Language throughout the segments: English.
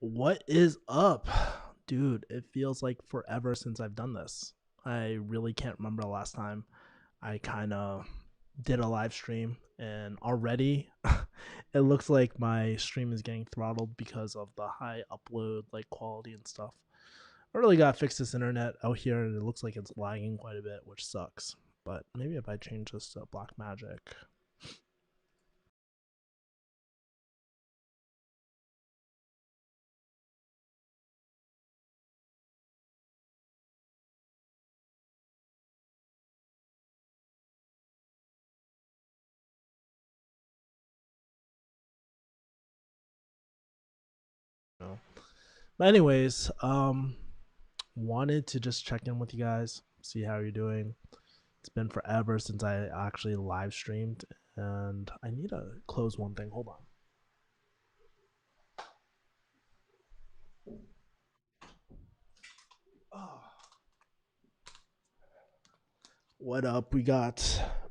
What is up? Dude, it feels like forever since I've done this. I really can't remember the last time I kind of did a live stream, and already it looks like my stream is getting throttled because of the high upload quality and stuff. I really got to fix this internet out here, and it looks like it's lagging quite a bit, which sucks. But maybe if I change this to Black Magic. You know. But anyways, wanted to just check in with you guys, see how you're doing. It's been forever since I actually live streamed, and I need to close one thing. Hold on. Oh. What up? We got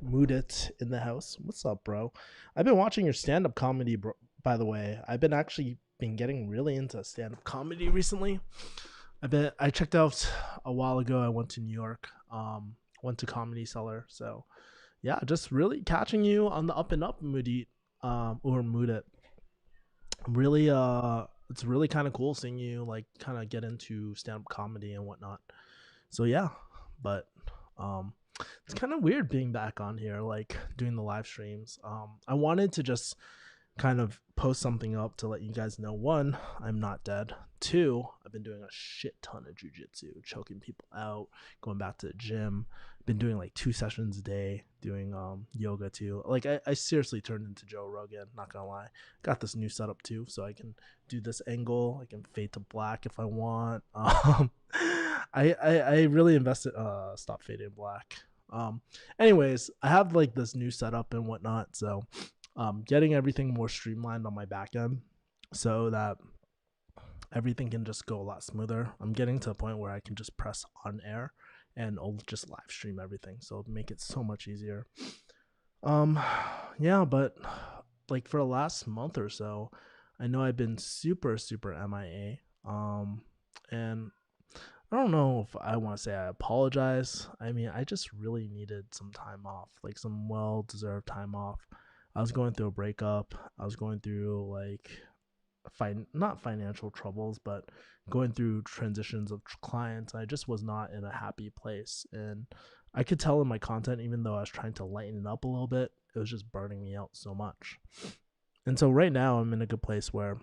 Moodit in the house. What's up, bro? I've been watching your stand-up comedy, bro. By the way, I've been actually been getting really into stand-up comedy recently. I checked out a while ago. I went to New York. Went to Comedy Cellar. So yeah, just really catching you on the up and up, Moodit, or Moodit. Really it's really kind of cool seeing you kind of get into stand-up comedy and whatnot. So yeah, but um it's kind of weird being back on here, like doing the live streams. I wanted to just kind of post something up to let you guys know, one, I'm not dead. Two, I've been doing a shit ton of jujitsu, choking people out, going back to the gym. Been doing like 2 sessions a day, doing yoga too. I seriously turned into Joe Rogan, not gonna lie. Got this new setup too, so I can do this angle. I can fade to black if I want. I really invested stop fading black. Um Anyways, I have like this new setup and whatnot, so getting everything more streamlined on my back end so that everything can just go a lot smoother. I'm getting to a point where I can just press on air and I'll just live stream everything. So it'll make it so much easier. Um, yeah, but like for the last month or so, I know I've been super MIA. And I don't know if I want to say I apologize. I mean, I just really needed some time off, like some well deserved time off. I was going through a breakup. I was going through not financial troubles, but going through transitions of clients. I just was not in a happy place, and I could tell in my content, even though I was trying to lighten it up a little bit, it was just burning me out so much. And so right now, I'm in a good place where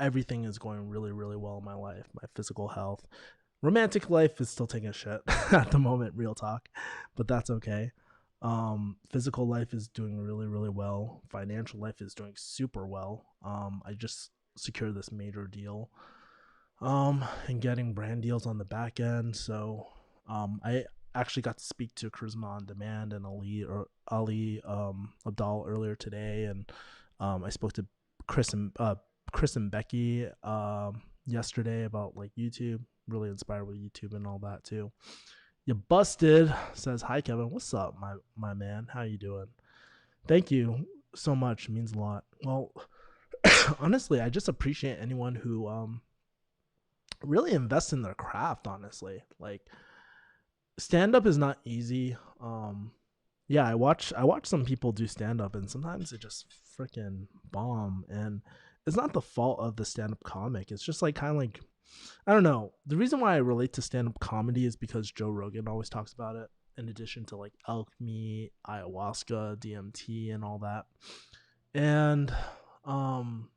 everything is going really well in my life. My physical health, romantic life is still taking a shit at the moment, real talk, but that's okay. Physical life is doing really well. Financial life is doing super well. I just secured this major deal, and getting brand deals on the back end. So I actually got to speak to Charisma on Demand and Ali Abdal earlier today, and I spoke to Chris and uh, Chris and Becky yesterday about like YouTube. Really inspired with YouTube and all that too. You busted, says hi Kevin. What's up, my man? How you doing? Thank you so much. It means a lot. Well, honestly, I just appreciate anyone who really invests in their craft, honestly. Like stand up is not easy. Yeah, I watch some people do stand up and sometimes it just freaking bomb, and it's not the fault of the stand up comic. It's just like kind of like I don't know. The reason why I relate to stand up comedy is because Joe Rogan always talks about it, in addition to like elk meat, ayahuasca, DMT, and all that. And um,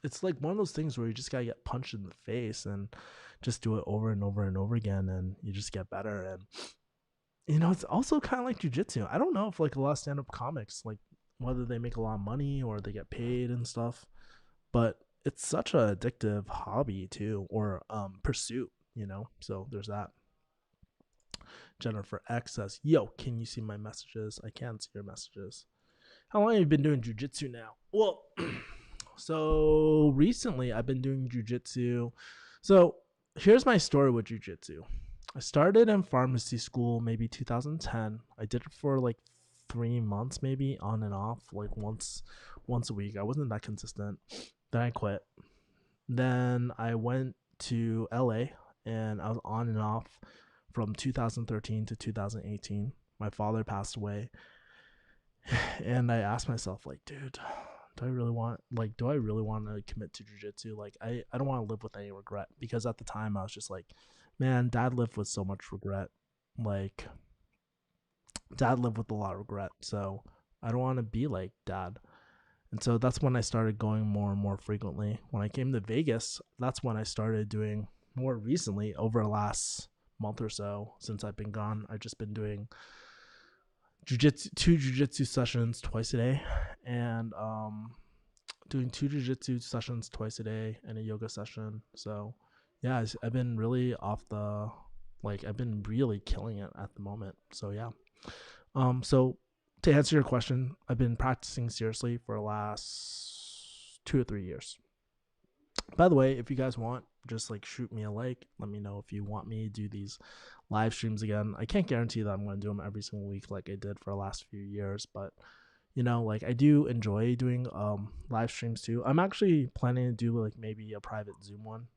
it's like one of those things where you just gotta get punched in the face and just do it over and over and over again, and you just get better. And it's also kind of like jujitsu. I don't know if like a lot of stand up comics, like whether they make a lot of money or they get paid and stuff, but it's such a addictive hobby too, or pursuit, so there's that. Jennifer X says, yo, can you see my messages? I can see your messages. How long have you been doing jujitsu now? Well, so recently I've been doing jujitsu. So here's my story with jujitsu. I started in pharmacy school maybe 2010. I did it for like 3 months, maybe on and off, like once a week. I wasn't that consistent. Then I quit. Then I went to LA, and I was on and off from 2013 to 2018. My father passed away, and I asked myself, like, dude, do I really want to commit to jujitsu? Like, I don't want to live with any regret, because at the time I was just like, man, dad lived with so much regret. Like, dad lived with a lot of regret. So I don't want to be like dad. And so that's when I started going more and more frequently. When I came to Vegas, that's when I started doing more recently, over the last month or so since I've been gone. I've just been doing two jujitsu sessions twice a day, and doing two jujitsu sessions twice a day and a yoga session. So yeah, I've been really off the, like, I've been really killing it at the moment. So yeah. So to answer your question, I've been practicing seriously for the last 2 or 3 years. By the way, if you guys want, just like shoot me a like. Let me know if you want me to do these live streams again. I can't guarantee that I'm going to do them every single week like I did for the last few years, but like, I do enjoy doing live streams too. I'm actually planning to do like maybe a private Zoom one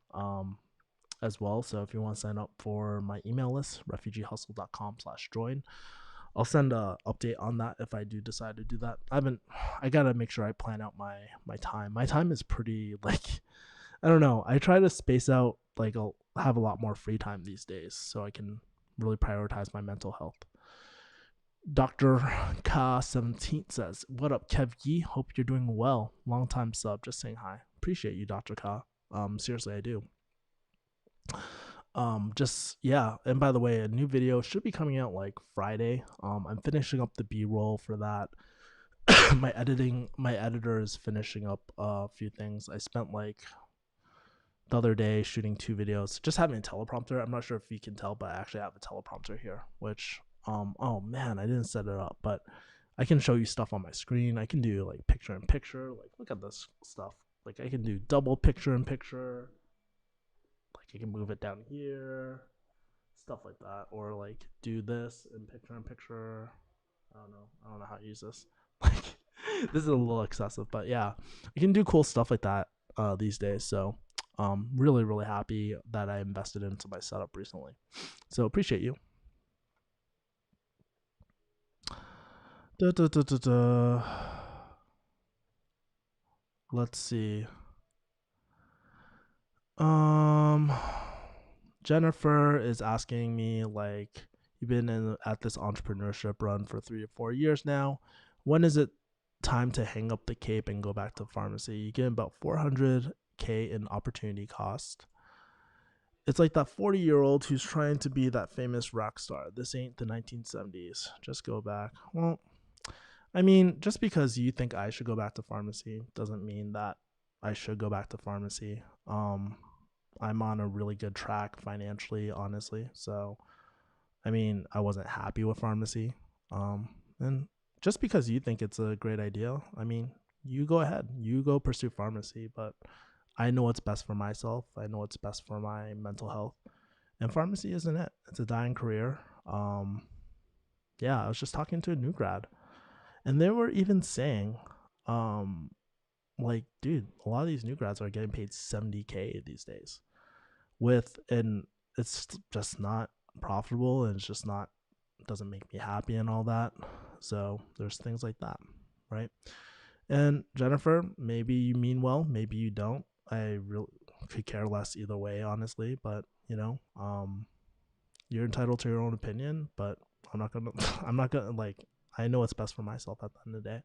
as well. So if you want to sign up for my email list, refugeehustle.com/join, I'll send a update on that if I do decide to do that. I gotta make sure I plan out my time. My time is pretty, like, I don't know. I try to space out, like, I'll have a lot more free time these days so I can really prioritize my mental health. Dr. K17 says, "What up, Kev Yee? Hope you're doing well. Long time sub. Just saying hi. Appreciate you, Dr. K. Seriously, I do. Just yeah. And by the way, a new video should be coming out like Friday. I'm finishing up the B-roll for that. my editor is finishing up a few things. I spent like the other day shooting 2 videos, just having a teleprompter. I'm not sure if you can tell, but I actually have a teleprompter here, which oh man, I didn't set it up, but I can show you stuff on my screen. I can do like picture in picture. Like, look at this stuff. Like, I can do double picture in picture. Like, I can move it down here, stuff like that, or like do this in picture. I don't know how to use this. Like, this is a little excessive, but yeah, I can do cool stuff like that these days. So really, really happy that I invested into my setup recently. So appreciate you. Da, da, da, da, da. Let's see. Jennifer is asking me, like, you've been at this entrepreneurship run for 3 to 4 years now. When is it time to hang up the cape and go back to pharmacy? You get about 400K in opportunity cost. It's like that 40-year-old who's trying to be that famous rock star. This ain't the 1970s. Just go back. Well, I mean, just because you think I should go back to pharmacy doesn't mean that I should go back to pharmacy. I'm on a really good track financially, honestly. So, I mean, I wasn't happy with pharmacy. And just because you think it's a great idea, I mean, you go ahead. You go pursue pharmacy, but I know what's best for myself. I know what's best for my mental health. And pharmacy isn't it. It's a dying career. Yeah, I was just talking to a new grad, and they were even saying, like, dude, a lot of these new grads are getting paid 70K these days, and it's just not profitable, and it's just not, doesn't make me happy and all that. So there's things like that, right? And Jennifer, maybe you mean well, maybe you don't. I really could care less either way, honestly. But you're entitled to your own opinion. But I'm not gonna. I'm not gonna, like. I know what's best for myself at the end of the day.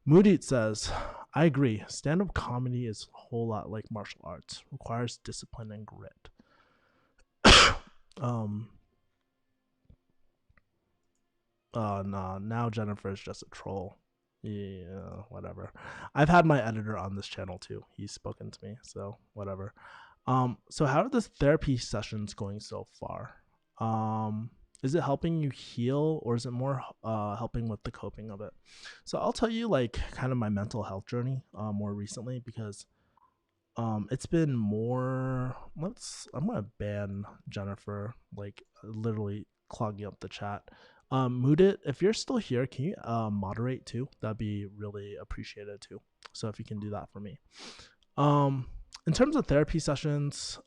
Moody says, I agree. Stand-up comedy is a whole lot like martial arts. Requires discipline and grit. No, now Jennifer is just a troll. Yeah, whatever. I've had my editor on this channel too. He's spoken to me, so whatever. So how are the therapy sessions going so far? Is it helping you heal, or is it more helping with the coping of it? So I'll tell you, like, kind of my mental health journey more recently, because it's been more, I'm gonna ban Jennifer, like, literally clogging up the chat. Moodit, if you're still here, can you moderate too? That'd be really appreciated too. So if you can do that for me. In terms of therapy sessions,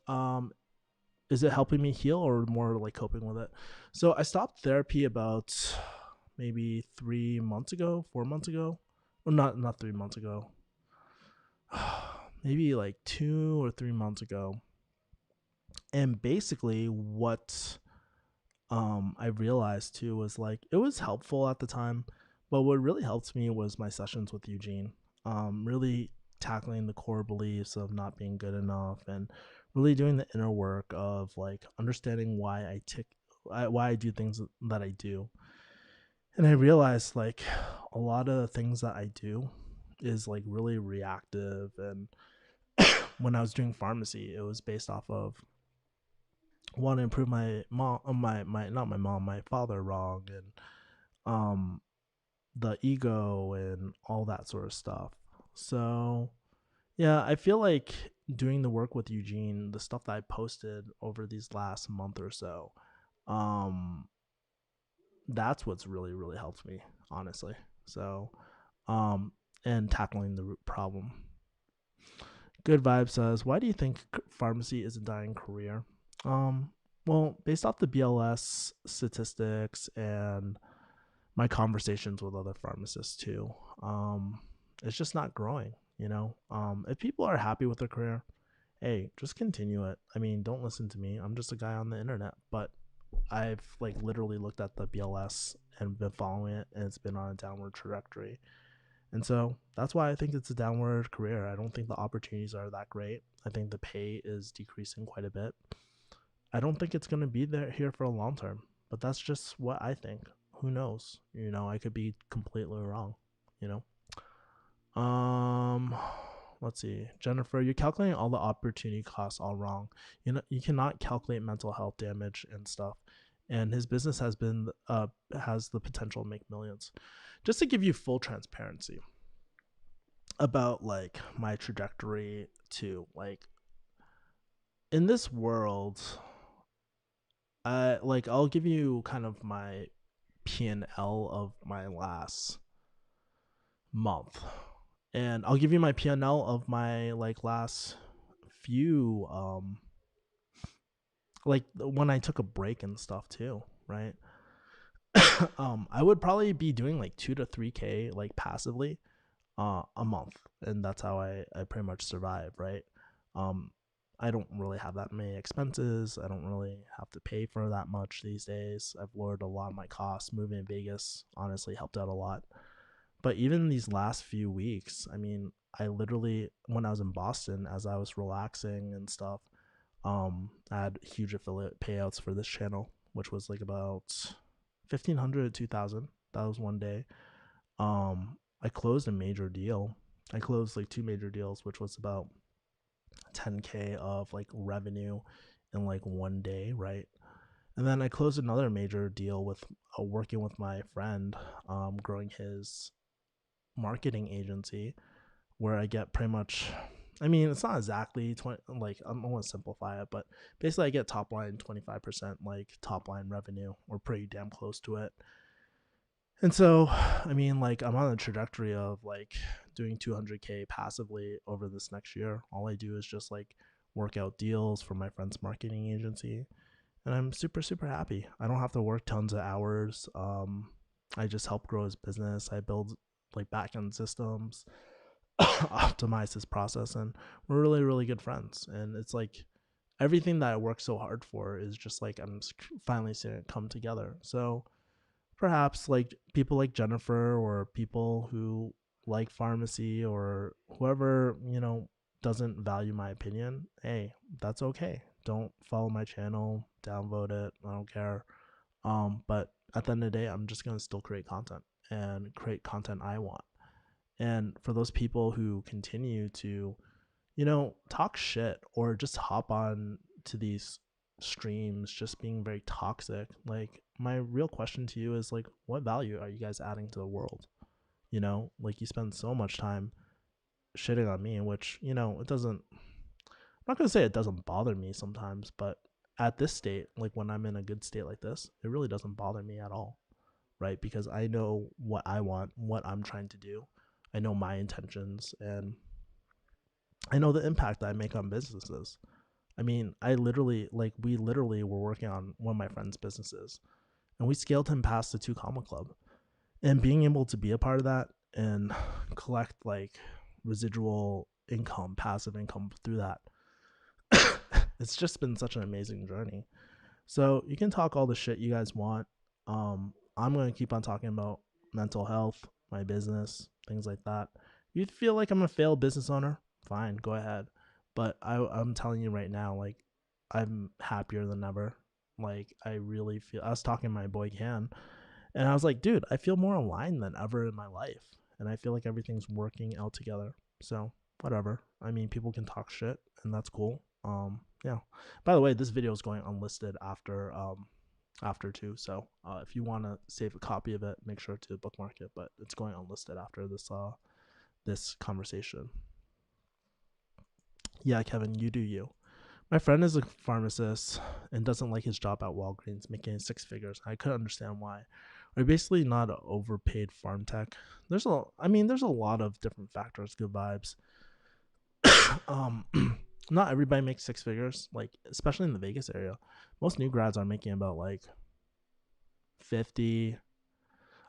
is it helping me heal or more like coping with it? So I stopped therapy about maybe 3 months ago, 4 months ago. Well, not 3 months ago. Maybe like 2 or 3 months ago. And basically what I realized too was like it was helpful at the time, but what really helped me was my sessions with Eugene. Really tackling the core beliefs of not being good enough and really doing the inner work of like understanding why I do things that I do. And I realized like a lot of the things that I do is like really reactive. And when I was doing pharmacy, it was based off of want to improve my mom, my not my mom, my father wrong, and um the ego and all that sort of stuff. So yeah, I feel like doing the work with Eugene, the stuff that I posted over these last month or so, um, that's what's really helped me, honestly. So, um, and tackling the root problem. Good Vibe says, why do you think pharmacy is a dying career? Um, well, based off the BLS statistics and my conversations with other pharmacists too, it's just not growing. If people are happy with their career, hey, just continue it. I mean, don't listen to me. I'm just a guy on the internet, but I've like literally looked at the BLS and been following it, and it's been on a downward trajectory. And so that's why I think it's a downward career. I don't think the opportunities are that great. I think the pay is decreasing quite a bit. I don't think it's going to be there here for a long term, but that's just what I think. Who knows? I could be completely wrong, you know? Let's see. Jennifer, you're calculating all the opportunity costs all wrong. You cannot calculate mental health damage and stuff. And his business has the potential to make millions. Just to give you full transparency about like my trajectory to like in this world, I'll give you kind of my P&L of my last month. And I'll give you my P&L of my like last few like when I took a break and stuff too, right? I would probably be doing like 2 to 3k like passively a month, and that's how I pretty much survive, right? Um I don't really have that many expenses. I don't really have to pay for that much these days. I've lowered a lot of my costs. Moving to Vegas honestly helped out a lot. But even these last few weeks, I mean, I literally, when I was in Boston, as I was relaxing and stuff, I had huge affiliate payouts for this channel, which was like about 1,500 to 2,000. That was one day. I closed a major deal. I closed like two major deals, which was about 10k of like revenue in like one day, right? And then I closed another major deal with working with my friend, growing his marketing agency, where I get pretty much, I mean, it's not exactly 20, like I'm going to simplify it, but basically I get top line 25% like top line revenue, or pretty damn close to it. And so, I mean, like I'm on a trajectory of like doing 200k passively over this next year. All I do is just like work out deals for my friend's marketing agency, and I'm super happy. I don't have to work tons of hours. I just help grow his business. I build like backend systems, optimize his process, and we're really good friends. And it's like everything that I worked so hard for is just like I'm finally seeing it come together. So perhaps like people like Jennifer, or people who like pharmacy, or whoever, doesn't value my opinion, hey, that's okay. Don't follow my channel, downvote it. I don't care. But at the end of the day, I'm just gonna still create content, and create content I want. And for those people who continue to, talk shit, or just hop on to these streams just being very toxic, like my real question to you is like, what value are you guys adding to the world? Like you spend so much time shitting on me, which, it doesn't, I'm not gonna say it doesn't bother me sometimes, but at this state, like when I'm in a good state like this, it really doesn't bother me at all, right? Because I know what I want, what I'm trying to do. I know my intentions, and I know the impact that I make on businesses. I mean, we literally were working on one of my friend's businesses, and we scaled him past the 2 Comma Club. And being able to be a part of that and collect like residual income, passive income through that, it's just been such an amazing journey. So you can talk all the shit you guys want. I'm gonna keep on talking about mental health, my business, things like that. You feel like I'm a failed business owner? Fine, go ahead. But I'm telling you right now, like I'm happier than ever. Like I really feel. I was talking to my boy Can, and I was like, dude, I feel more aligned than ever in my life, and I feel like everything's working out together. So whatever. I mean, people can talk shit, and that's cool. Yeah. By the way, this video is going unlisted after too. So if you want to save a copy of it, make sure to bookmark it. But it's going unlisted after this conversation. Yeah, Kevin, you do you. My friend is a pharmacist and doesn't like his job at Walgreens, making 6 figures. I could understand why. We're basically not an overpaid farm tech. There's a lot of different factors. Good vibes. um, Not everybody makes 6 figures. Like especially in the Vegas area, most new grads are making about like 50.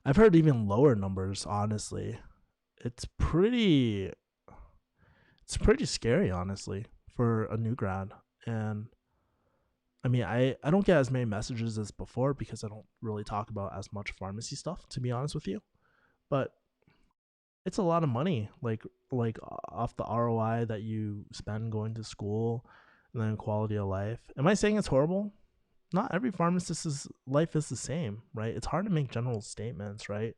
I've heard even lower numbers. Honestly, it's pretty. It's pretty scary, honestly, for a new grad. And I mean, I don't get as many messages as before because I don't really talk about as much pharmacy stuff, to be honest with you. But it's a lot of money, like off the ROI that you spend going to school, and then quality of life. Am I saying it's horrible? Not every pharmacist's life is the same, right? It's hard to make general statements, right?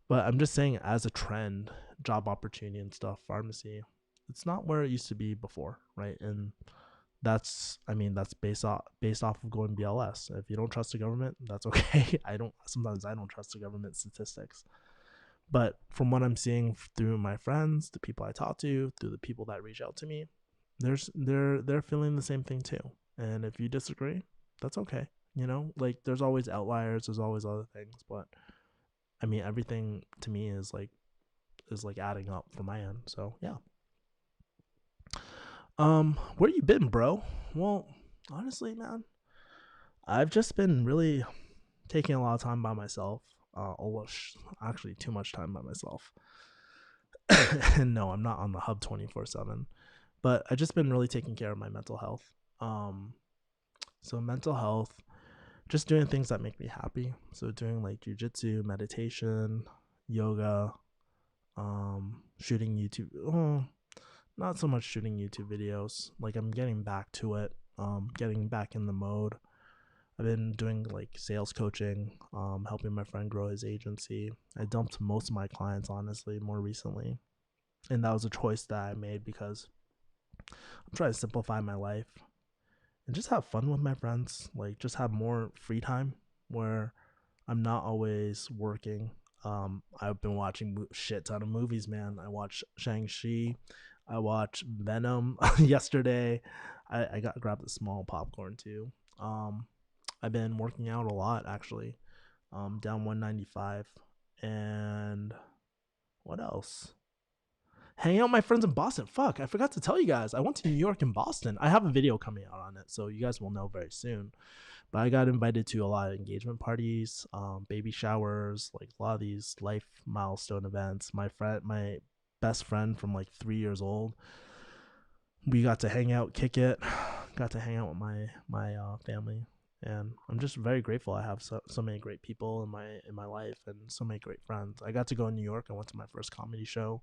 But I'm just saying, as a trend, job opportunity and stuff, pharmacy, it's not where it used to be before, right? And that's based off of going BLS. If you don't trust the government, that's okay. I don't trust the government statistics. But from what I'm seeing through my friends, the people I talk to, through the people that reach out to me, they're feeling the same thing too. And if you disagree, that's okay. Like there's always outliers, there's always other things, but I mean everything to me is like adding up from my end. So yeah. Where you been, bro? Well, honestly, man, I've just been really taking a lot of time by myself. Actually, too much time by myself. And no, I'm not on the hub 24/7. But I just been really taking care of my mental health. Um, so mental health, just doing things that make me happy. So doing like jujitsu, meditation, yoga, shooting YouTube. Oh, not so much shooting YouTube videos. Like I'm getting back to it. Getting back in the mode. I've been doing like sales coaching, helping my friend grow his agency. I dumped most of my clients honestly more recently, and that was a choice that I made because I'm trying to simplify my life and just have fun with my friends. Like just have more free time where I'm not always working. I've been watching shit ton of movies, man. I watched Shang-Chi. I watched Venom yesterday. I got grabbed a small popcorn too. Um, I've been working out a lot actually. Down 195. And what else? Hanging out with my friends in Boston. Fuck, I forgot to tell you guys. I went to New York and Boston. I have a video coming out on it, so you guys will know very soon. But I got invited to a lot of engagement parties, baby showers, like a lot of these life milestone events. My best friend from like 3 years old, we got to hang out, kick it, got to hang out with my family, and I'm just very grateful. I have so many great people in my life and so many great friends. I got to go in New York. I went to my first comedy show,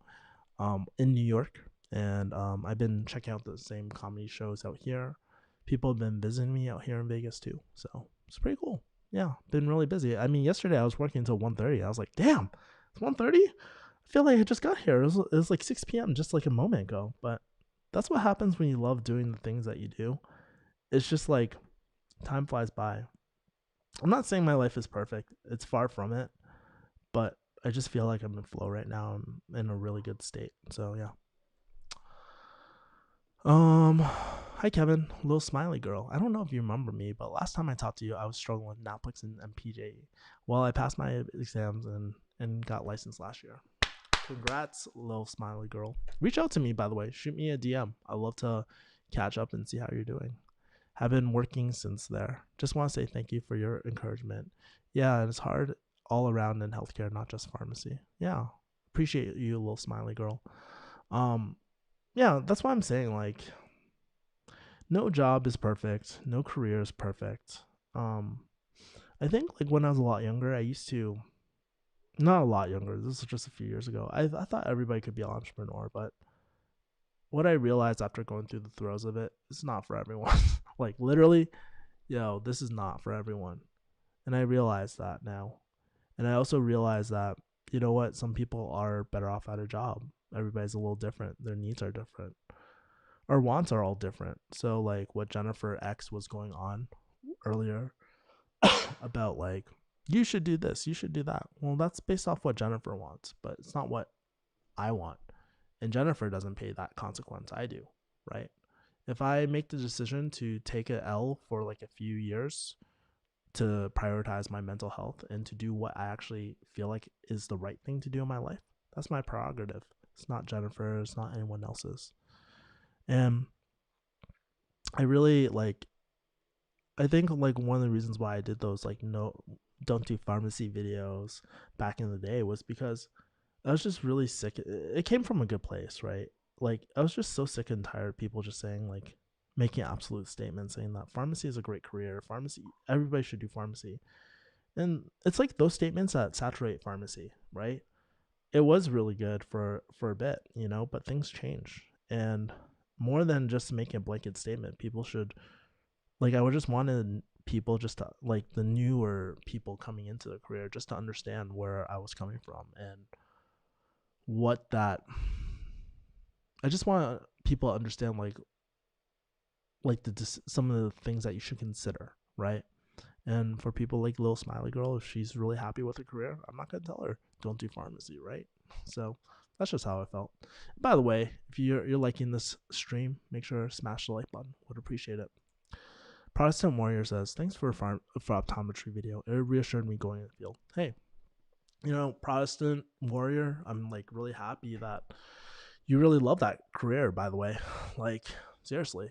in New York, and I've been checking out the same comedy shows out here. People have been visiting me out here in Vegas too, so it's pretty cool. Yeah, been really busy. I mean, yesterday I was working until 1:30. I was like, damn, it's 1:30. I feel like I just got here. It was like 6 p.m. just like a moment ago, but that's what happens when you love doing the things that you do. It's just like time flies by. I'm not saying my life is perfect. It's far from it, but I just feel like I'm in flow right now. I'm in a really good state. So yeah. Hi Kevin, little smiley girl. I don't know if you remember me, but last time I talked to you, I was struggling with NAPLEX and MPJ. Well, I passed my exams and got licensed last year. Congrats, little smiley girl. Reach out to me, by the way. Shoot me a DM. I'd love to catch up and see how you're doing. Have been working since there. Just want to say thank you for your encouragement. Yeah, it's hard all around in healthcare, not just pharmacy. Yeah, appreciate you, little smiley girl. Yeah, that's why I'm saying, like, no job is perfect, no career is perfect. I think like when I was a lot younger, I used to, not a lot younger, this was just a few years ago. I thought everybody could be an entrepreneur, but what I realized after going through the throes of it, it's not for everyone. Like literally, yo, this is not for everyone. And I realize that now. And I also realize that, you know what, some people are better off at a job. Everybody's a little different. Their needs are different. Our wants are all different. So like what Jennifer X was going on earlier about like, you should do this, you should do that. Well, that's based off what Jennifer wants, but it's not what I want. And Jennifer doesn't pay that consequence. I do, right? If I make the decision to take a L for like a few years to prioritize my mental health and to do what I actually feel like is the right thing to do in my life, that's my prerogative. It's not Jennifer, it's not anyone else's. And I really like, I think like one of the reasons why I did those like no, don't do pharmacy videos back in the day was because I was just really sick. It came from a good place, right? Like I was just so sick and tired of people just saying like, making absolute statements saying that pharmacy is a great career. Pharmacy, everybody should do pharmacy. And it's like those statements that saturate pharmacy, right? It was really good for a bit, you know, but things change. And more than just making a blanket statement, people should, like, I would just wanted people just to, like, the newer people coming into the career just to understand where I was coming from and what that, I just want people to understand, like some of the things that you should consider, right? And for people like Little Smiley Girl, if she's really happy with her career, I'm not gonna tell her don't do pharmacy, right? So that's just how I felt. By the way, if you're liking this stream, make sure to smash the like button. Would appreciate it. Protestant Warrior says, thanks for optometry video. It reassured me going in the field. Hey, you know, Protestant Warrior, I'm like really happy that you really love that career, by the way. Like, seriously.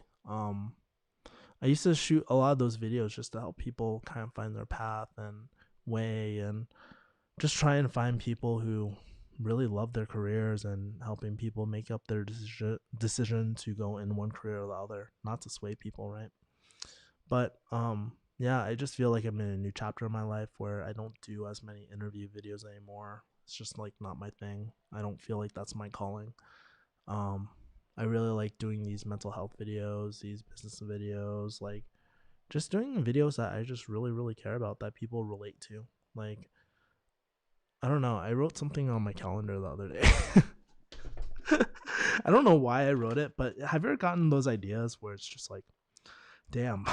I used to shoot a lot of those videos just to help people kind of find their path and way, and just try and find people who really love their careers and helping people make up their decision to go in one career or the other, not to sway people, right? But yeah, I just feel like I'm in a new chapter in my life where I don't do as many interview videos anymore. It's just like not my thing. I don't feel like that's my calling. I really like doing these mental health videos, these business videos, like just doing videos that I just really, really care about, that people relate to. Like, I don't know. I wrote something on my calendar the other day. I don't know why I wrote it, but have you ever gotten those ideas where it's just like, damn,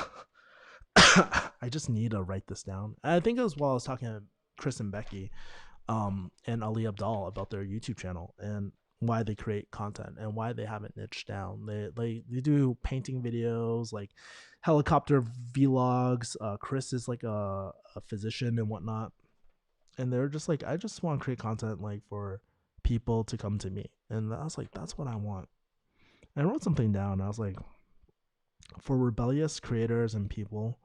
I just need to write this down? And I think it was while I was talking to Chris and Becky and Ali Abdal about their YouTube channel and why they create content and why they haven't niched down. They do painting videos, like helicopter vlogs. Chris is like a physician and whatnot, and they're just like, I just want to create content like for people to come to me. And I was like, that's what I want. And I wrote something down. I was like, for rebellious creators and people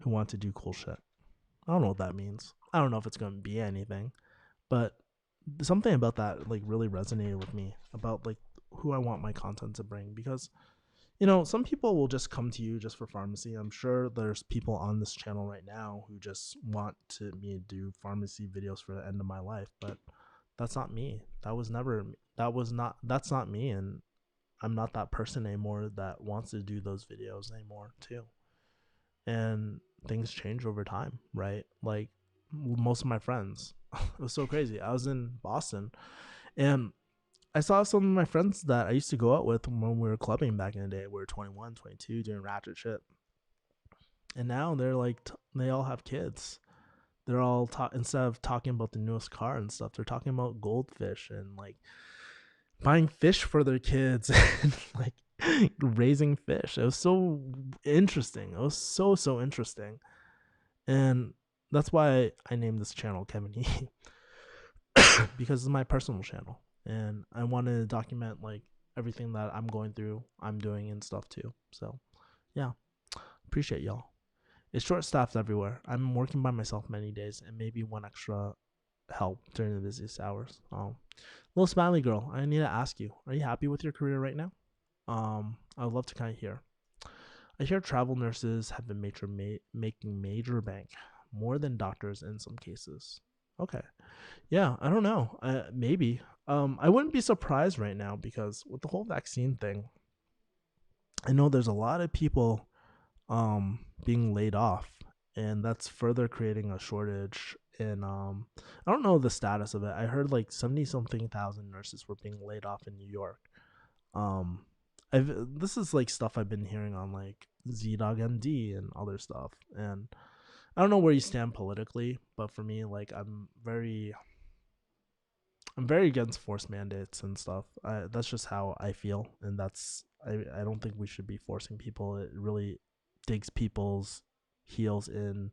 who want to do cool shit. I don't know what that means. I don't know if it's going to be anything, but something about that like really resonated with me about like who I want my content to bring. Because, you know, some people will just come to you just for pharmacy. I'm sure there's people on this channel right now who just want to me do pharmacy videos for the end of my life, but that's not me. That's not me. And I'm not that person anymore that wants to do those videos anymore too. And things change over time, right? Like most of my friends, it was so crazy. I was in Boston and I saw some of my friends that I used to go out with when we were clubbing back in the day. We were 21, 22, doing ratchet shit. And now they're like, they all have kids. They're all instead of talking about the newest car and stuff, they're talking about goldfish and like buying fish for their kids and like raising fish. It was so interesting. It was so interesting. And that's why I named this channel Kevin E. Because it's my personal channel. and I want to document like everything that I'm going through, I'm doing and stuff too. So yeah, appreciate y'all. It's short staffed everywhere. I'm working by myself many days and maybe one extra help during the busiest hours. Little smiley girl, I need to ask you, are you happy with your career right now? I would love to kind of hear. I hear travel nurses have been making major bank, more than doctors in some cases. Okay. Yeah, I don't know. Maybe. I wouldn't be surprised right now because with the whole vaccine thing, I know there's a lot of people being laid off, and that's further creating a shortage. And I don't know the status of it. I heard like 70 something thousand nurses were being laid off in New York. Um, this is like stuff I've been hearing on like ZDogg MD and other stuff, and I don't know where you stand politically, but for me, like I'm very against forced mandates and stuff. That's just how I feel, and I don't think we should be forcing people. It really digs people's heels in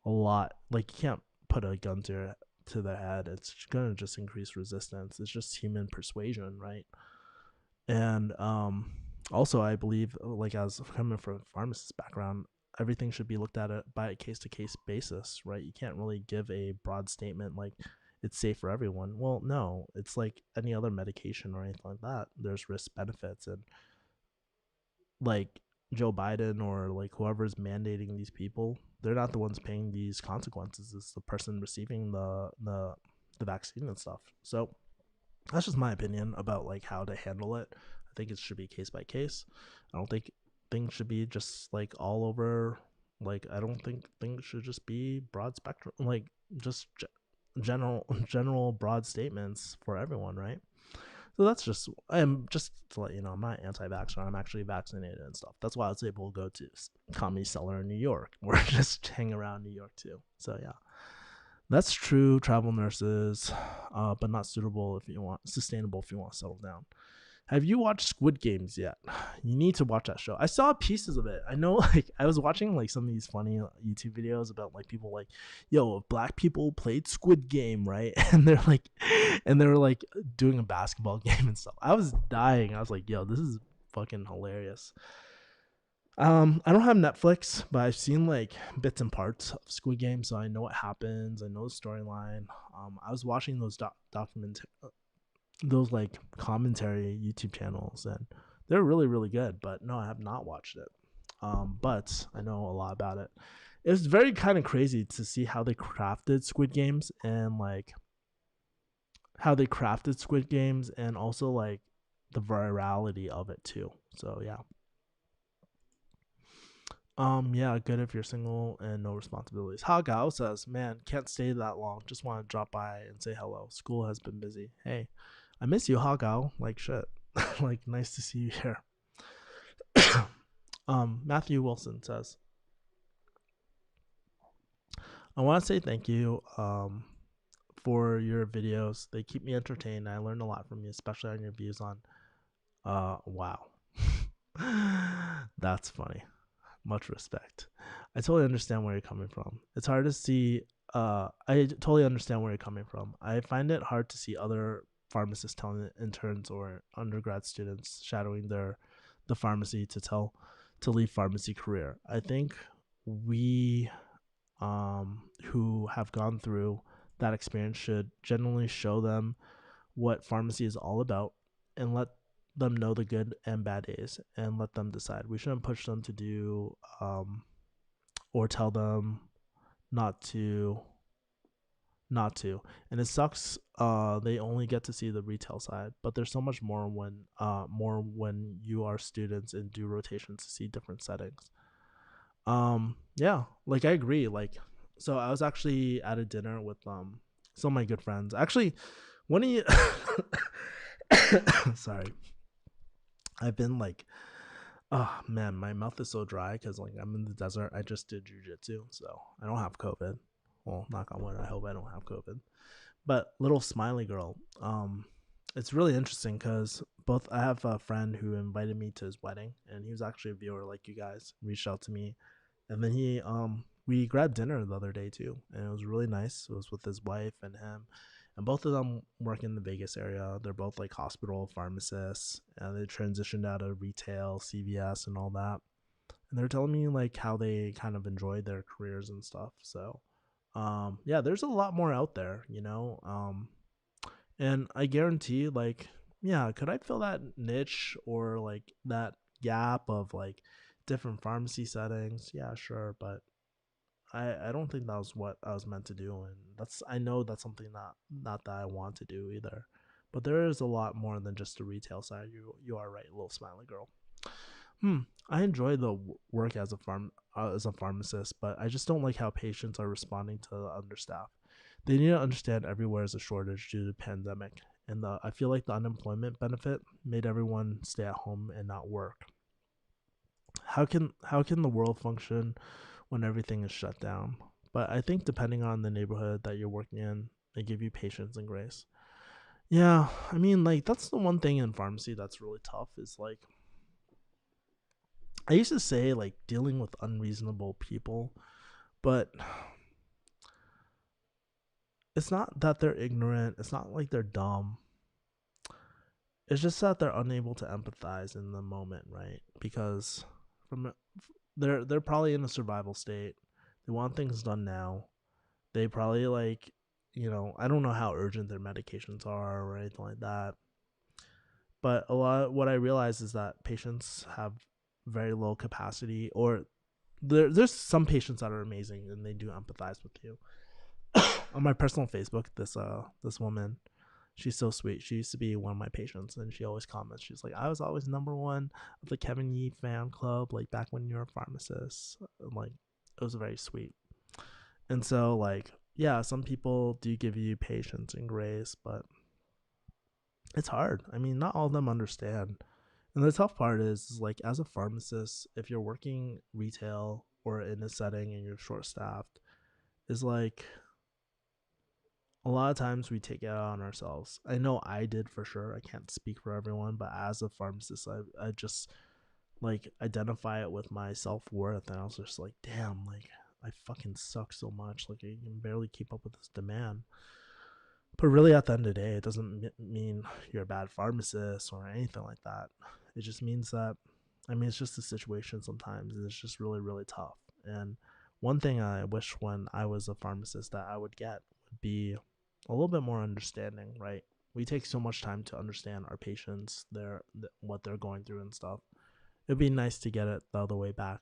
a lot. Like you can't put a gun to their head. It's gonna just increase resistance. It's just human persuasion, right? And also I believe, like as coming from a pharmacist background, everything should be looked at it by a case to case basis, right? You can't really give a broad statement like it's safe for everyone. Well, no, it's like any other medication or anything like that. There's risk benefits, and like Joe Biden or like whoever's mandating these people, they're not the ones paying these consequences. It's the person receiving the vaccine and stuff. So that's just my opinion about like how to handle it. I think it should be case by case. I don't think things should be just like all over. Like I don't think things should just be broad spectrum, like just general broad statements for everyone, right? So that's just I'm just to let you know I'm not anti-vaxxer. I'm actually vaccinated and stuff. That's why I was able to go to Comedy Cellar in New York, or just hang around New York too. So yeah, that's true. Travel nurses, but not suitable if you want sustainable if you want to settle down. Have you watched Squid Games yet? You need to watch that show. I saw pieces of it. I know, like, I was watching like some of these funny YouTube videos about like people like, yo, if black people played Squid Game, right? And they were like doing a basketball game and stuff. I was dying. I was like, yo, this is fucking hilarious. I don't have Netflix, but I've seen like bits and parts of Squid Game, so I know what happens. I know the storyline. I was watching those those like commentary YouTube channels, and they're really really good. But no, I have not watched it. But I know a lot about it. It was very kind of crazy to see how they crafted Squid Games, and like how they crafted Squid Games, and also like the virality of it too. So yeah. Yeah, good if you're single and no responsibilities. Hagao says, man, can't stay that long. Just want to drop by and say hello. School has been busy. Hey, I miss you, Hagao. Like shit. Like nice to see you here. Matthew Wilson says, I want to say thank you for your videos. They keep me entertained. I learned a lot from you, especially on your views on wow. That's funny. Much respect. I totally understand where you're coming from. It's hard to see. I totally understand where you're coming from. I find it hard to see other pharmacists telling interns or undergrad students shadowing the pharmacy to leave pharmacy career. I think we who have gone through that experience should generally show them what pharmacy is all about and let them know the good and bad days and let them decide. We shouldn't push them to do or tell them not to not to. And it sucks they only get to see the retail side, but there's so much more when you are students and do rotations to see different settings. Yeah, like I agree. Like so I was actually at a dinner with some of my good friends. Actually, one of you sorry. I've been like, oh man, my mouth is so dry because like I'm in the desert. I just did jujitsu, so I don't have COVID. Well, knock on wood. I hope I don't have COVID. But little smiley girl, it's really interesting because both I have a friend who invited me to his wedding, and he was actually a viewer like you guys. Reached out to me, and then we grabbed dinner the other day too, and it was really nice. It was with his wife and him, and both of them work in the Vegas area. They're both like hospital pharmacists, and they transitioned out of retail, CVS, and all that. And they're telling me like how they kind of enjoyed their careers and stuff. So, yeah, there's a lot more out there, and I guarantee, like, yeah, could I fill that niche or like that gap of like different pharmacy settings? Yeah, sure, but I don't think that was what I was meant to do, and I know that's something not that I want to do either. But there is a lot more than just the retail side. You are right, little smiley girl. Hmm. I enjoy the work as as a pharmacist, but I just don't like how patients are responding to the understaff. They need to understand everywhere is a shortage due to the pandemic, and I feel like the unemployment benefit made everyone stay at home and not work. How can the world function when everything is shut down? But I think depending on the neighborhood that you're working in, they give you patience and grace. Yeah, I mean, like that's the one thing in pharmacy that's really tough is like I used to say like dealing with unreasonable people, but it's not that they're ignorant. It's not like they're dumb. It's just that they're unable to empathize in the moment, right? Because from they're probably in a survival state. They want things done now. They probably like, I don't know how urgent their medications are or anything like that. But a lot what I realize is that patients have very low capacity, or there's some patients that are amazing and they do empathize with you. On my personal Facebook, this woman, she's so sweet. She used to be one of my patients, and she always comments. She's like, "I was always number one of the Kevin Yee fan club, like back when you were a pharmacist." And, like, it was very sweet. And so, like, yeah, some people do give you patience and grace, but it's hard. I mean, not all of them understand. And the tough part is like, as a pharmacist, if you're working retail or in a setting and you're short staffed, is like a lot of times we take it out on ourselves. I know I did for sure. I can't speak for everyone, but as a pharmacist, I just like identify it with my self worth, and I was just like, damn, like I fucking suck so much. Like I can barely keep up with this demand. But really, at the end of the day, it doesn't mean you're a bad pharmacist or anything like that. It just means that, I mean, it's just a situation sometimes, and it's just really, really tough. And one thing I wish when I was a pharmacist that I would get would be a little bit more understanding, right? We take so much time to understand our patients, what they're going through and stuff. It'd be nice to get it the other way back.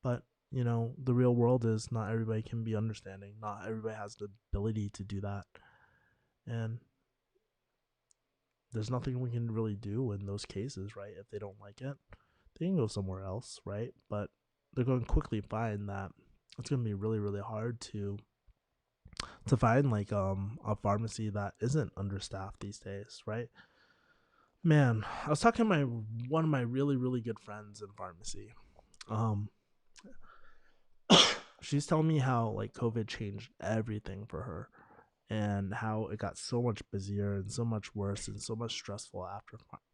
But, the real world is not everybody can be understanding. Not everybody has the ability to do that. And there's nothing we can really do in those cases, right? If they don't like it, they can go somewhere else, right? But they're going to quickly find that it's going to be really, really hard to find like a pharmacy that isn't understaffed these days, right? Man, I was talking to my one of my really, really good friends in pharmacy. Um, she's telling me how like COVID changed everything for her, and how it got so much busier and so much worse and so much stressful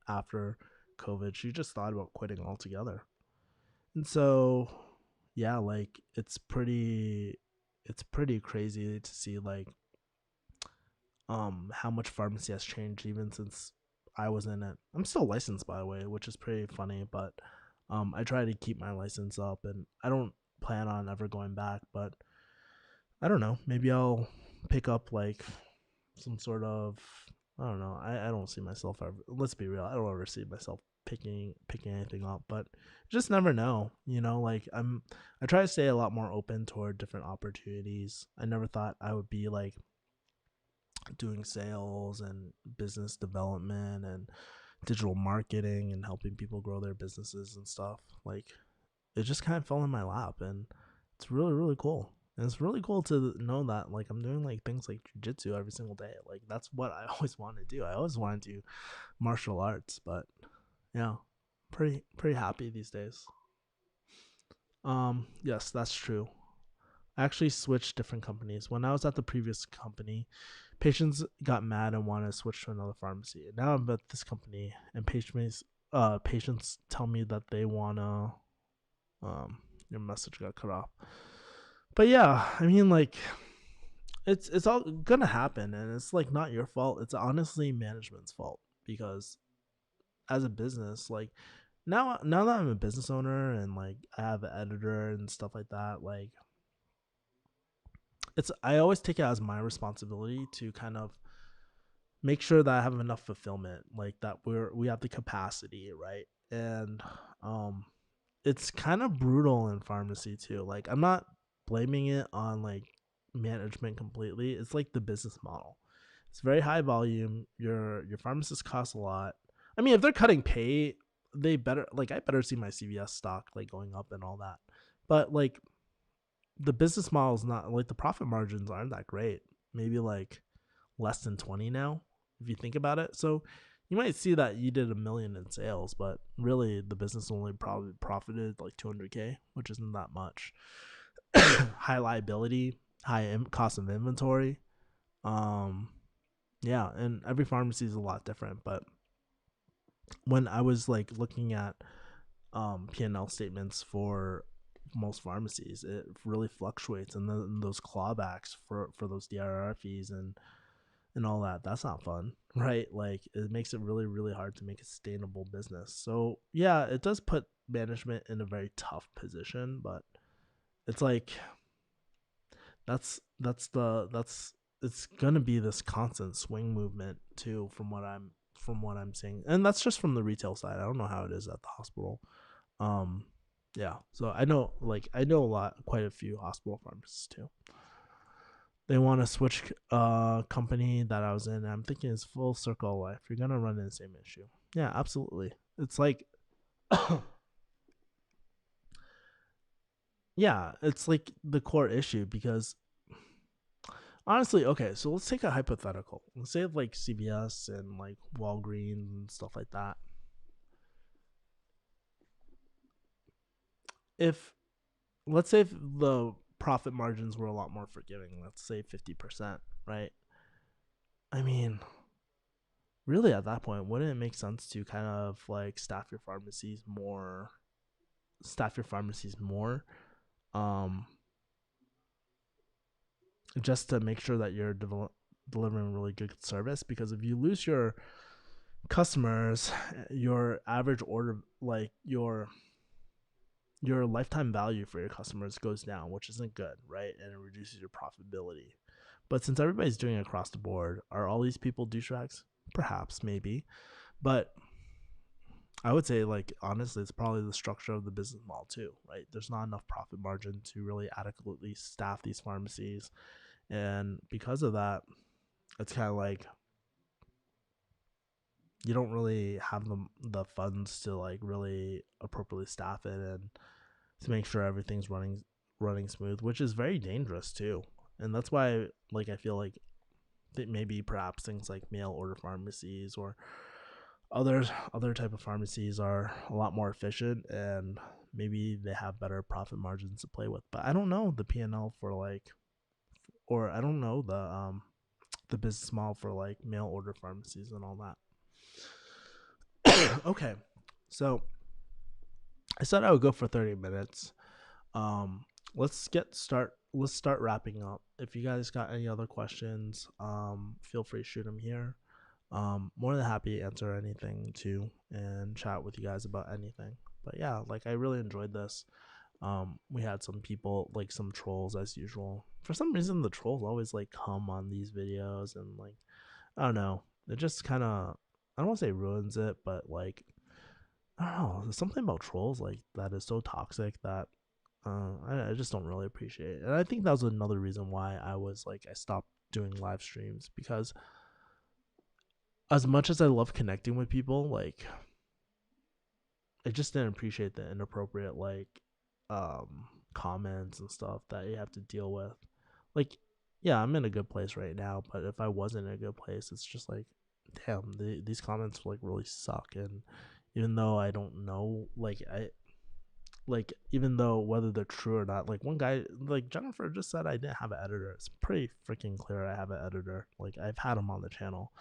after COVID. She just thought about quitting altogether. And so, yeah, like it's pretty crazy to see like how much pharmacy has changed even since I was in it. I'm still licensed, by the way, which is pretty funny, but I try to keep my license up, and I don't plan on ever going back, but I don't know. Maybe I'll pick up like some sort of, I don't know. I don't see myself ever. Let's be real. I don't ever see myself picking anything up, but just never know. Like I try to stay a lot more open toward different opportunities. I never thought I would be like doing sales and business development and digital marketing and helping people grow their businesses and stuff. Like it just kind of fell in my lap, and it's really, really cool. And it's really cool to know that like I'm doing like things like jujitsu every single day. Like that's what I always wanted to do. I always wanted to do martial arts, but yeah, pretty happy these days. Yes, that's true. I actually switched different companies. When I was at the previous company, patients got mad and wanted to switch to another pharmacy. And now I'm at this company, and patients tell me that they wanna your message got cut off. But yeah, I mean, like it's all gonna happen, and it's like not your fault. It's honestly management's fault because as a business, like now that I'm a business owner and like I have an editor and stuff like that, like it's I always take it as my responsibility to kind of make sure that I have enough fulfillment, like that we have the capacity, right? And um it's kind of brutal in pharmacy too. Like I'm not blaming it on like management completely. It's like the business model. It's very high volume. Your pharmacist costs a lot. I mean, if they're cutting pay, they better like I better see my CVS stock like going up and all that. But like the business model is not like the profit margins aren't that great. Maybe like less than 20 now if you think about it. So you might see that you did 1 million in sales, but really the business only probably profited like 200K, which isn't that much. High liability, high cost of inventory. Um, yeah, and every pharmacy is a lot different. But when I was like looking at P&L statements for most pharmacies, it really fluctuates, and then those clawbacks for those DRR fees and all that, that's not fun, right? Like it makes it really really hard to make a sustainable business. So yeah, it does put management in a very tough position, but it's like that's it's gonna be this constant swing movement too, from what I'm seeing, and that's just from the retail side. I don't know how it is at the hospital. um yeah, so I know a lot, quite a few hospital pharmacists too. They want to switch company that I was in. And I'm thinking it's full circle life. You're gonna run into the same issue. Yeah, absolutely. It's like yeah, it's like the core issue because honestly, okay, so let's take a hypothetical. Let's say like CVS and like Walgreens and stuff like that. If let's say if the profit margins were a lot more forgiving, let's say 50%, right? I mean, really at that point, wouldn't it make sense to kind of like staff your pharmacies more, um, just to make sure that you're delivering really good service. Because if you lose your customers, your average order, like your lifetime value for your customers goes down, which isn't good, right? And it reduces your profitability. But since everybody's doing it across the board, are all these people douchebags? Perhaps, maybe. But I would say, like, honestly, it's probably the structure of the business model too, right? There's not enough profit margin to really adequately staff these pharmacies. And because of that, it's kind of like you don't really have the funds to like really appropriately staff it and to make sure everything's running smooth, which is very dangerous too. And that's why like I feel like that maybe perhaps things like mail order pharmacies or other type of pharmacies are a lot more efficient, and maybe they have better profit margins to play with. But I don't know the P&L for like, or I don't know the business model for like mail order pharmacies and all that. Okay, so I said I would go for 30 minutes. um let's start wrapping up. If you guys got any other questions, feel free to shoot them here. More than happy to answer anything too and chat with you guys about anything. But yeah, like I really enjoyed this. We had some people, like some trolls as usual. For some reason the trolls always like come on these videos, and like I don't know, it just kind of, I don't want to say ruins it, but like I don't know, there's something about trolls like that is so toxic that I just don't really appreciate it. And I think that was another reason why I stopped doing live streams, because as much as I love connecting with people, like I just didn't appreciate the inappropriate like comments and stuff that you have to deal with. Like, yeah, I'm in a good place right now, but if I wasn't in a good place, it's just like, damn, these comments like really suck. And even though I don't know, like even though whether they're true or not, like one guy, like Jennifer just said I didn't have an editor. It's pretty freaking clear I have an editor. Like I've had him on the channel.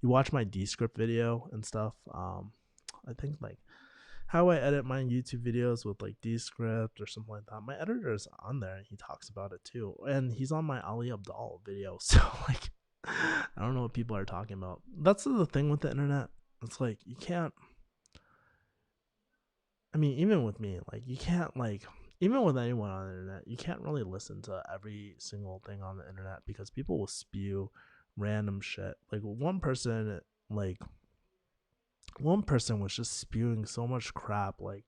You watch my Descript video and stuff. I think like how I edit my YouTube videos with like Descript or something like that. My editor is on there and he talks about it too. And he's on my Ali Abdal video. So like I don't know what people are talking about. That's the thing with the internet. It's like you can't, I mean, even with me, like you can't like even with anyone on the internet, you can't really listen to every single thing on the internet because people will spew random shit. Like one person was just spewing so much crap like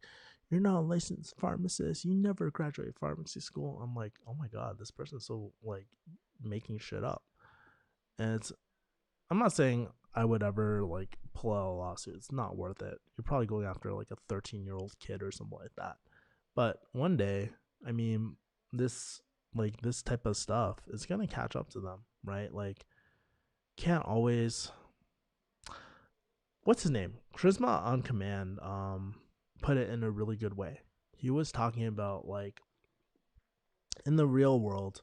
you're not a licensed pharmacist, you never graduate pharmacy school. I'm like, oh my god, this person's so like making shit up. And it's, I'm not saying I would ever like pull out a lawsuit. It's not worth it. You're probably going after like a 13-year-old kid or something like that. But one day, I mean, this this type of stuff is gonna catch up to them, right? Like, can't always. What's his name? Charisma on Command. Put it in a really good way. He was talking about like in the real world,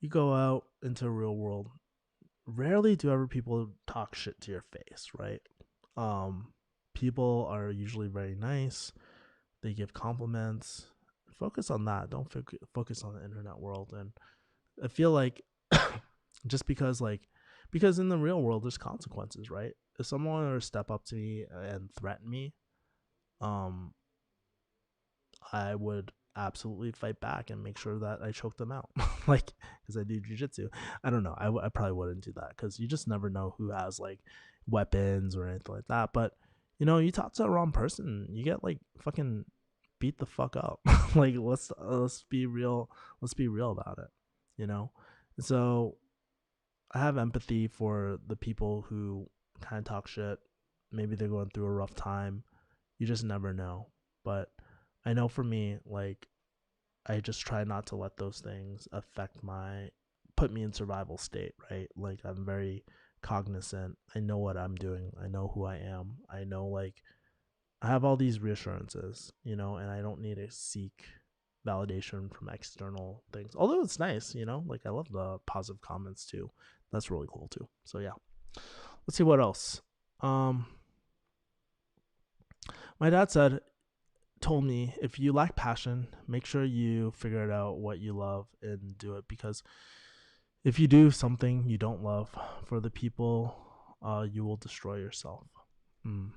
you go out into the real world. Rarely do ever people talk shit to your face, right? People are usually very nice. They give compliments. Focus on that. Don't focus on the internet world. And I feel like just because in the real world there's consequences, right? If someone were to step up to me and threaten me, um, I would absolutely fight back and make sure that I choke them out, like because I do jujitsu. I don't know. I probably wouldn't do that because you just never know who has like weapons or anything like that. But you know, you talk to the wrong person, you get like fucking beat the fuck up. Like let's be real. Let's be real about it. You know. So I have empathy for the people who kind of talk shit. Maybe they're going through a rough time. You just never know. But I know for me, like, I just try not to let those things put me in survival state, right? Like, I'm very cognizant. I know what I'm doing. I know who I am. I know, like, I have all these reassurances, you know, and I don't need to seek validation from external things. Although it's nice, you know, like I love the positive comments too. That's really cool too. So yeah. Let's see what else. Um my dad told me if you lack passion, make sure you figure out what you love and do it because if you do something you don't love for the people, you will destroy yourself. Mm.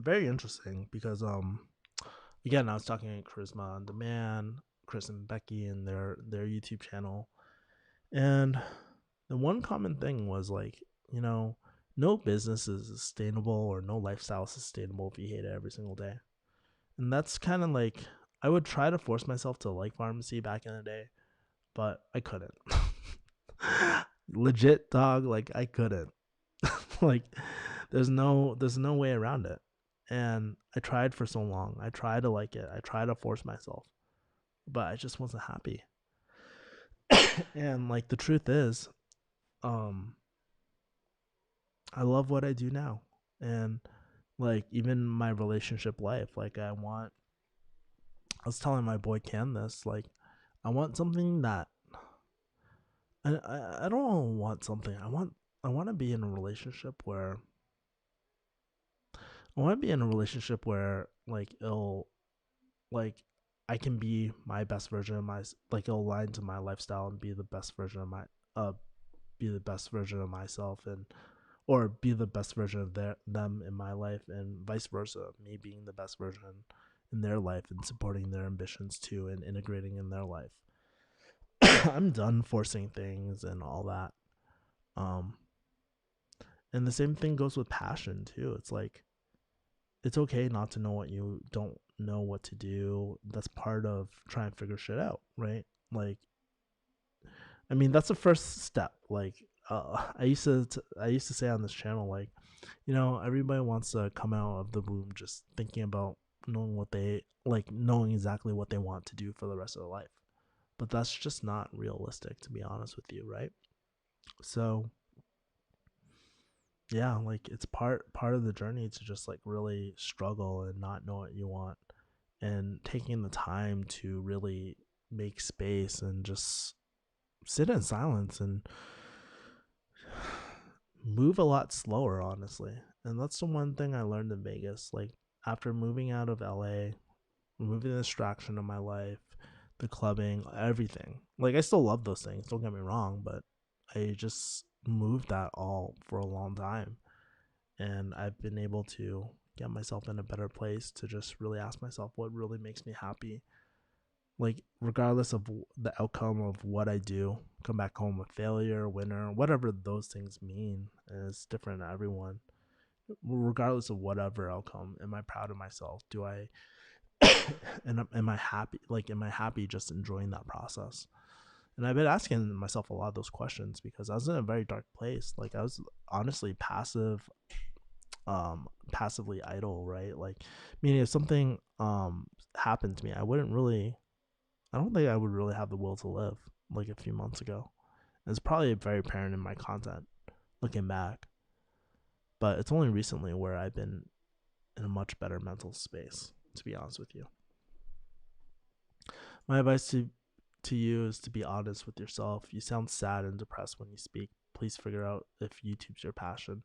Very interesting because again, I was talking to Charisma on Demand, Chris and Becky and their YouTube channel, and the one common thing was like, you know, no business is sustainable or no lifestyle is sustainable if you hate it every single day. And that's kind of like I would try to force myself to like pharmacy back in the day, but I couldn't. Legit dog, like I couldn't. Like there's no way around it. And I tried for so long. I tried to like it. I tried to force myself, but I just wasn't happy. And like the truth is, um I love what I do now. And like even my relationship life, like I was telling my boy Cam this, like I want something that I don't want something. I want to be in a relationship where like it'll like I can be my best version of like it'll align to my lifestyle and be the best version of uh be the best version of myself and or be the best version of them in my life and vice versa, me being the best version in their life and supporting their ambitions too and integrating in their life. I'm done forcing things and all that. um and the same thing goes with passion too. It's like it's okay not to know what you don't know what to do. That's part of trying to figure shit out, right? Like I mean, that's the first step. Like, I used to say on this channel, like, you know, everybody wants to come out of the womb just thinking about knowing exactly what they want to do for the rest of their life. But that's just not realistic, to be honest with you, right? So yeah, like it's part of the journey to just like really struggle and not know what you want, and taking the time to really make space and just sit in silence and move a lot slower, honestly. And that's the one thing I learned in Vegas. Like after moving out of LA, removing the distraction of my life, the clubbing, everything. Like I still love those things, don't get me wrong, but I just moved that all for a long time. And I've been able to get myself in a better place to just really ask myself what really makes me happy. Like regardless of the outcome of what I do, come back home a failure, winner, whatever those things mean, and it's different to everyone. Regardless of whatever outcome, am I proud of myself? Do I and am I happy? Like, am I happy just enjoying that process? And I've been asking myself a lot of those questions because I was in a very dark place. Like, I was honestly passively idle, right? Like, meaning if something happened to me, I don't think I would really have the will to live like a few months ago. And it's probably very apparent in my content looking back, but it's only recently where I've been in a much better mental space, to be honest with you. My advice to you is to be honest with yourself. You sound sad and depressed when you speak. Please figure out if YouTube's your passion.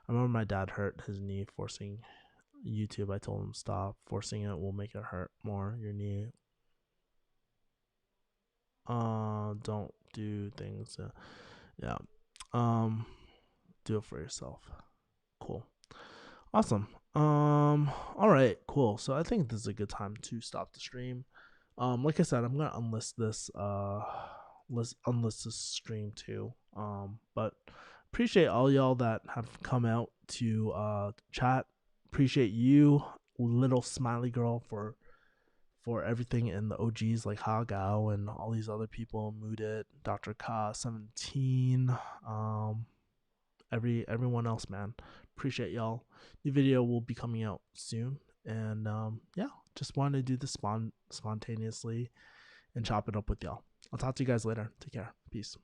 I remember my dad hurt his knee forcing YouTube. I told him stop. Forcing it will make it hurt more. Your knee. Don't do things. Yeah. Um, do it for yourself. Cool. Awesome. All right, cool. So I think this is a good time to stop the stream. Like I said, I'm gonna unlist this unlist this stream too. But appreciate all y'all that have come out to chat. Appreciate you, little smiley girl, for everything, in the OGs like Hagao and all these other people, Moodit, Dr. Ka 17, everyone else, man. Appreciate y'all. New video will be coming out soon, and yeah, just wanted to do this spontaneously and chop it up with y'all. I'll talk to you guys later. Take care. Peace.